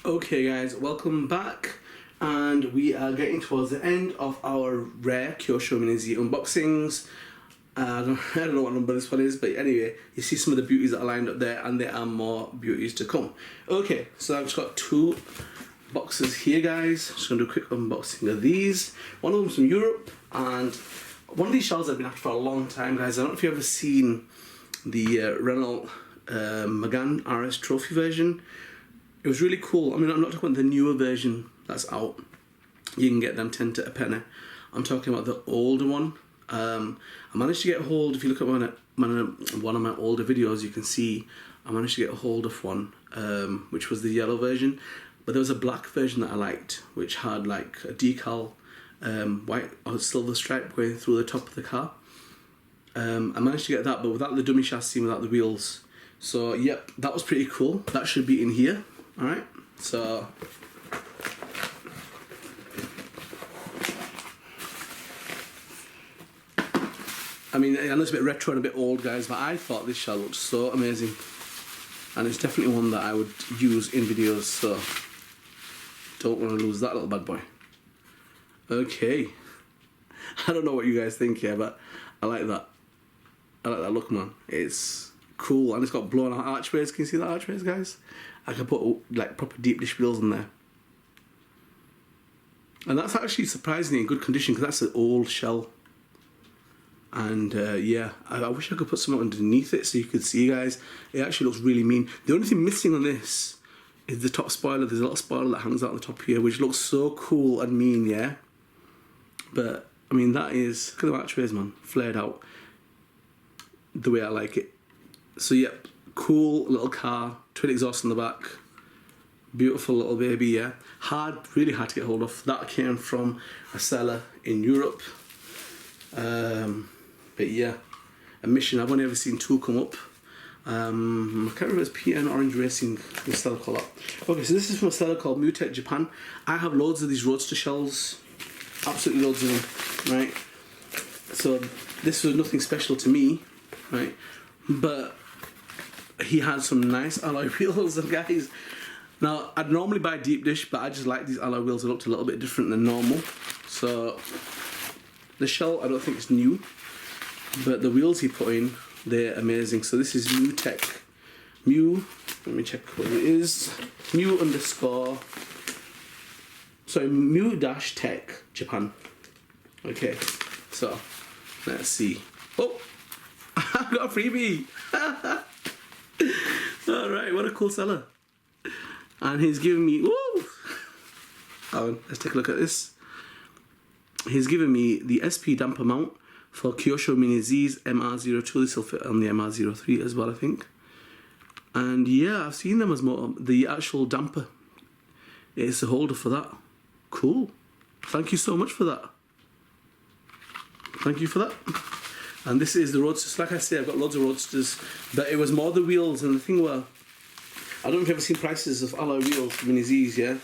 Okay guys, welcome back, and we are getting towards the end of our rare Kyosho Mini Z unboxings. I don't know what number this one is, but anyway, you see some of the beauties that are lined up there, and there are more beauties to come. Okay, so I've just got two boxes here guys. Just going to do a quick unboxing of these. One of them's from Europe, and one of these shells I've been after for a long time guys. I don't know if you've ever seen the Renault Megane rarest trophy version. It was really cool. I mean, I'm not talking about the newer version that's out. You can get them 10 to a penny. I'm talking about the older one. I managed to get a hold, if you look at one of my older videos, you can see I managed to get a hold of one, which was the yellow version. But there was a black version that I liked, which had like a decal, white or silver stripe going through the top of the car. I managed to get that, but without the dummy chassis, without the wheels. So, yep, that was pretty cool. That should be in here. Alright, so I mean, I know it's a bit retro and a bit old guys, but I thought this shell looked so amazing, and it's definitely one that I would use in videos, so don't want to lose that little bad boy. Okay, I don't know what you guys think here, but I like that. I like that look, man. It's cool, and it's got blown out archways. Can you see the archways, guys? I can put like proper deep dish wheels in there, and that's actually surprisingly in good condition because that's an old shell. And yeah, I wish I could put something underneath it so you could see, guys. It actually looks really mean. The only thing missing on this is the top spoiler. There's a little spoiler that hangs out on the top here, which looks so cool and mean, yeah. But I mean, that is, look at the archways, man, flared out the way I like it. So yep, cool little car, twin exhaust in the back, beautiful little baby, yeah. Hard, really hard to get hold of. That came from a seller in Europe. But yeah, a mission. I've only ever seen two come up. I can't remember if it's PN Orange Racing, the seller called up. Okay, so this is from a seller called Mutech Japan. I have loads of these Roadster shells, absolutely loads of them, right? So this was nothing special to me, right? But he had some nice alloy wheels, and guys, now I'd normally buy deep dish, but I just like these alloy wheels. They looked a little bit different than normal. So the shell, I don't think it's new, but the wheels he put in, they're amazing. So this is Mutech, let me check what it is, Mu-Tech Japan. Okay, so let's see. Oh, I got a freebie. Alright, what a cool seller. And he's giving me, woo! Oh, let's take a look at this. He's given me the SP damper mount for Kyosho Mini Z's MR02. This will fit on the MR03 as well, I think. And yeah, I've seen them as more, the actual damper. It's a holder for that. Cool. Thank you so much for that. Thank you for that. And this is the Roadsters. Like I say, I've got loads of Roadsters, but it was more the wheels. And the thing were, I don't know if you've ever seen prices of alloy wheels for Mini Z's, yeah?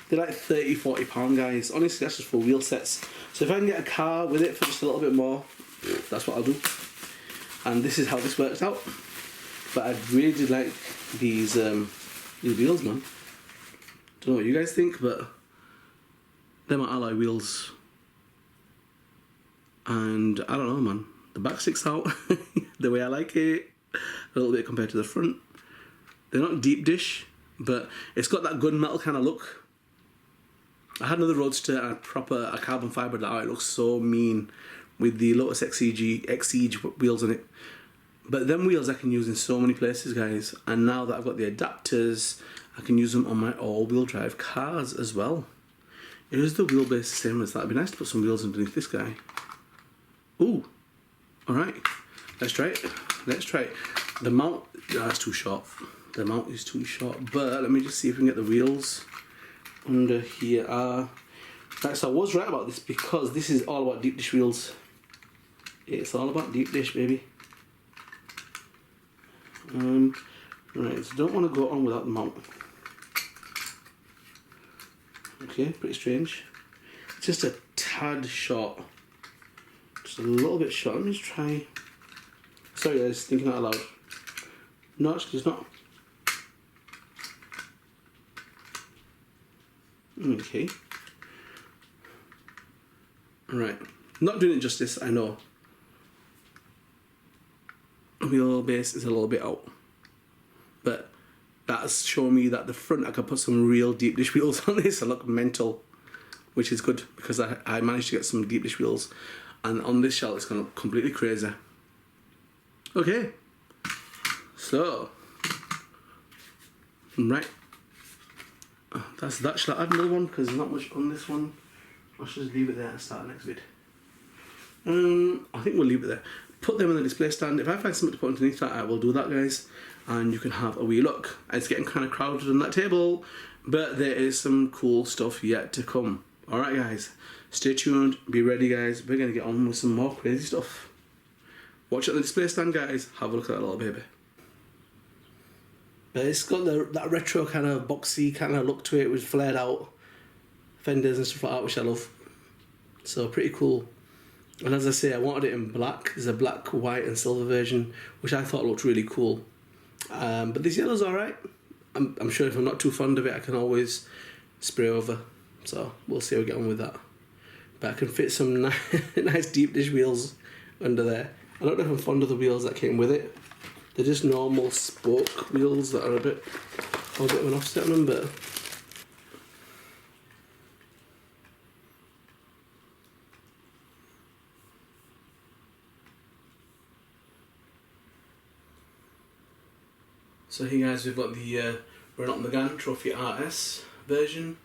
They're like £30–40, guys. Honestly, that's just for wheel sets. So if I can get a car with it for just a little bit more, that's what I'll do. And this is how this works out. But I really did like these wheels, man. Don't know what you guys think, but they're my alloy wheels. And I don't know, man. The back sticks out the way I like it. A little bit compared to the front. They're not deep dish, but it's got that gunmetal kind of look. I had another Roadster and a carbon fibre that it looks so mean with the Lotus Exige wheels on it. But them wheels I can use in so many places, guys. And now that I've got the adapters, I can use them on my all-wheel drive cars as well. Is the wheelbase the same as that? It'd be nice to put some wheels underneath this guy. Ooh, alright. Let's try it. Let's try it. The mount, that's too short. The mount is too short. But let me just see if we can get the wheels under here. Right, so I was right about this because this is all about deep dish wheels. It's all about deep dish, baby. Right, so don't want to go on without the mount. Okay, pretty strange. Just a tad short. Just a little bit short. Let me just try. Sorry guys, thinking out loud. No, actually it's not. Okay. Right. Not doing it justice, I know. The wheelbase is a little bit out. But that's showing me that the front, I can put some real deep dish wheels on this and look mental. Which is good, because I managed to get some deep dish wheels. And on this shell, it's going to look completely crazy. Okay. So. Right. That's that. Shall I add another one? Because there's not much on this one. I should just leave it there and start the next vid. I think we'll leave it there. Put them on the display stand. If I find something to put underneath that, I will do that, guys. And you can have a wee look. It's getting kind of crowded on that table, but there is some cool stuff yet to come. Alright, guys. Stay tuned. Be ready, guys. We're going to get on with some more crazy stuff. Watch it on the display stand, guys. Have a look at that little baby. But it's got that retro kind of boxy kind of look to it with flared out fenders and stuff like that, which I love. So pretty cool. And as I say, I wanted it in black. There's a black, white and silver version, which I thought looked really cool. But this yellow's alright. I'm sure if I'm not too fond of it, I can always spray over. So we'll see how we get on with that. But I can fit some nice deep dish wheels under there. I don't know if I'm fond of the wheels that came with it. They're just normal spoke wheels that are a bit of an offset on them, but so here, guys, we've got the Renault Megane Trophy RS version,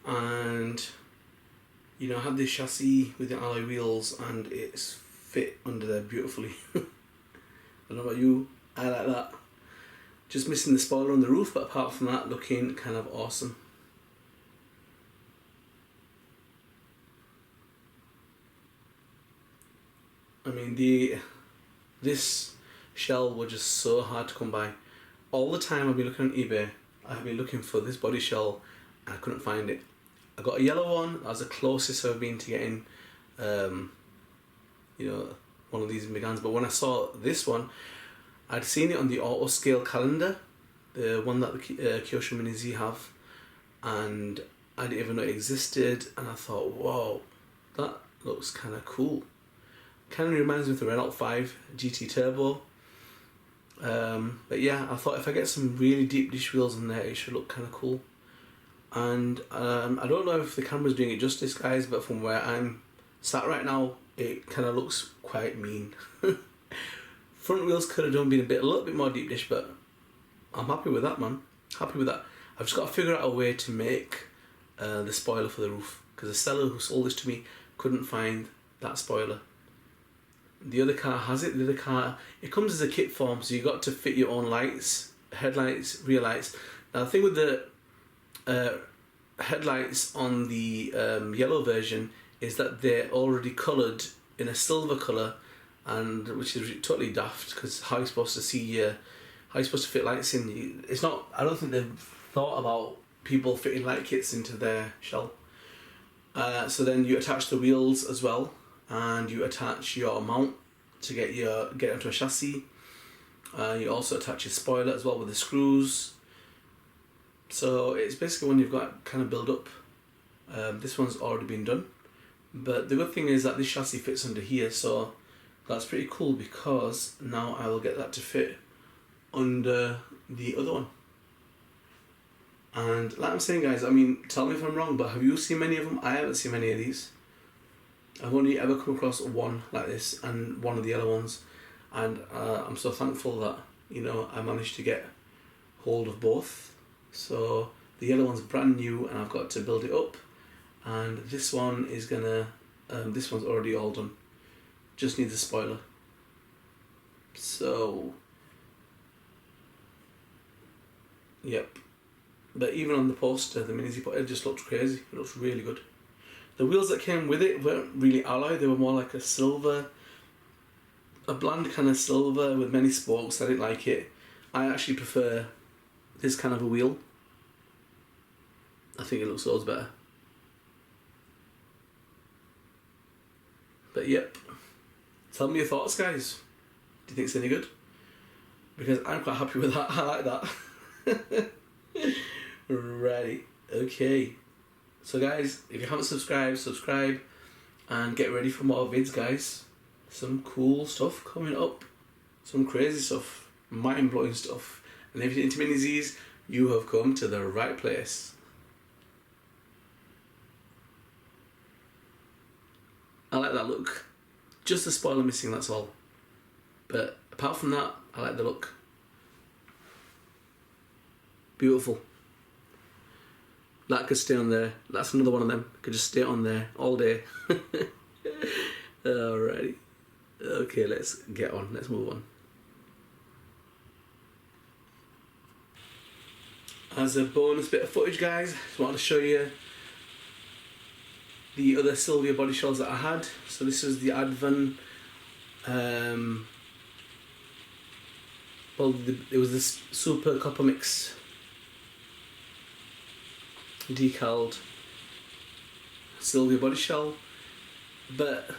and you know, I had this chassis with the alloy wheels and it's fit under there beautifully. I don't know about you, I like that. Just missing the spoiler on the roof, but apart from that, looking kind of awesome. I mean, this shell was just so hard to come by. All the time I've been looking on eBay, I've been looking for this body shell and I couldn't find it. I got a yellow one, that was the closest I've been to getting you know, one of these Meganes, but when I saw this one, I'd seen it on the auto scale calendar, the one that the Kyosho Mini Z have, and I didn't even know it existed, and I thought, whoa, that looks kind of cool. Kind of reminds me of the Renault 5 GT Turbo. But yeah, I thought if I get some really deep dish wheels in there, it should look kind of cool. And I don't know if the camera's doing it justice, guys, but from where I'm sat right now, it kind of looks quite mean. Front wheels could have been a little bit more deep dish, but I'm happy with that, man. Happy with that. I've just got to figure out a way to make the spoiler for the roof, because the seller who sold this to me couldn't find that spoiler. The other car has it. The other car, it comes as a kit form, so you got to fit your own lights, headlights, rear lights. Now the thing with the headlights on the yellow version is that they're already coloured in a silver colour, and which is totally daft, because how are you supposed to see how are you supposed to fit lights in? It's not. I don't think they've thought about people fitting light kits into their shell. So then you attach the wheels as well, and you attach your mount to get onto a chassis. You also attach your spoiler as well with the screws. So it's basically when you've got kind of build up. This one's already been done, but the good thing is that this chassis fits under here, so that's pretty cool, because now I will get that to fit under the other one. And like I'm saying, guys, I mean, tell me if I'm wrong, but have you seen many of them? I haven't seen many of these. I've only ever come across one like this and one of the yellow ones, and I'm so thankful that, you know, I managed to get hold of both. So the yellow one's brand new and I've got to build it up, and this one is gonna this one's already all done, just needs a spoiler. So yep, but even on the poster, the Mini Z, it just looks crazy. It looks really good. The wheels that came with it weren't really alloy, they were more like a silver, a bland kind of silver with many spokes. I didn't like it. I actually prefer this kind of a wheel. I think it looks loads better. But yep, tell me your thoughts, guys. Do you think it's any good? Because I'm quite happy with that. I like that. Righty, okay. So guys, if you haven't subscribed, subscribe and get ready for more vids, guys. Some cool stuff coming up, some crazy stuff, mind-blowing stuff. And if you're into Mini Zs, you have come to the right place. I like that look. Just the spoiler missing, that's all. But apart from that, I like the look. Beautiful. That could stay on there. That's another one of them. Could just stay on there all day. Alrighty. Okay, let's get on. Let's move on. As a bonus bit of footage, guys, just wanted to show you the other Sylvia body shells that I had. So this is the Advan. It was this Super Copper Mix decaled Sylvia body shell, but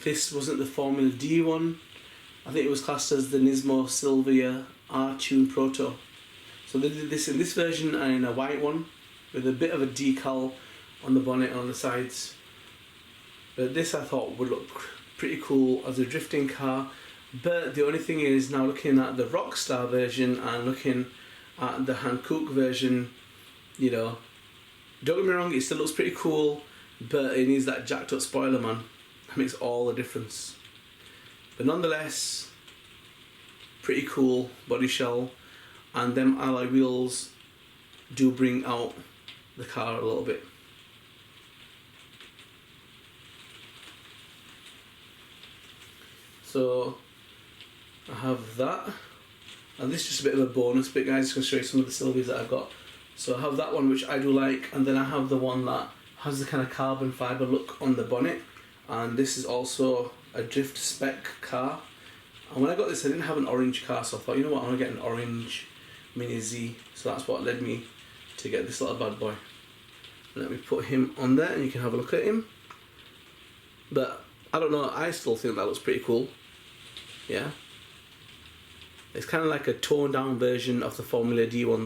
this wasn't the Formula D one. I think it was classed as the Nismo Sylvia R-Tune Proto. So they did this in this version and in a white one with a bit of a decal on the bonnet and on the sides. But this I thought would look pretty cool as a drifting car. But the only thing is, now looking at the Rockstar version and looking at the Hankook version, you know, don't get me wrong, it still looks pretty cool, but it needs that jacked up spoiler, man. That makes all the difference. But nonetheless, pretty cool body shell, and them alloy wheels do bring out the car a little bit. So I have that, and this is just a bit of a bonus bit, guys. Just going to show you some of the Sylvias that I've got. So I have that one, which I do like, and then I have the one that has the kind of carbon fibre look on the bonnet, and this is also a drift spec car. And when I got this, I didn't have an orange car, so I thought, you know what, I want to get an orange Mini Z. So that's what led me to get this little bad boy. Let me put him on there and you can have a look at him. But I don't know, I still think that looks pretty cool. Yeah. It's kind of like a toned down version of the Formula D one.